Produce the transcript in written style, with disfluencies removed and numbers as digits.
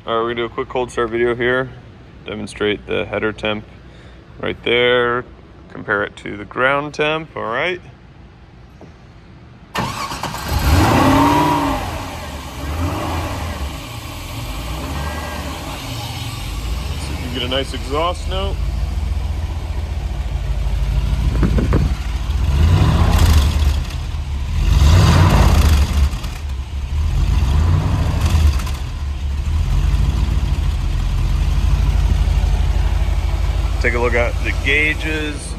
All right, we're gonna do a quick cold start video here. Demonstrate the header temp right there. Compare it to the ground temp, all right? So you can get a nice exhaust note. Take a look at the gauges.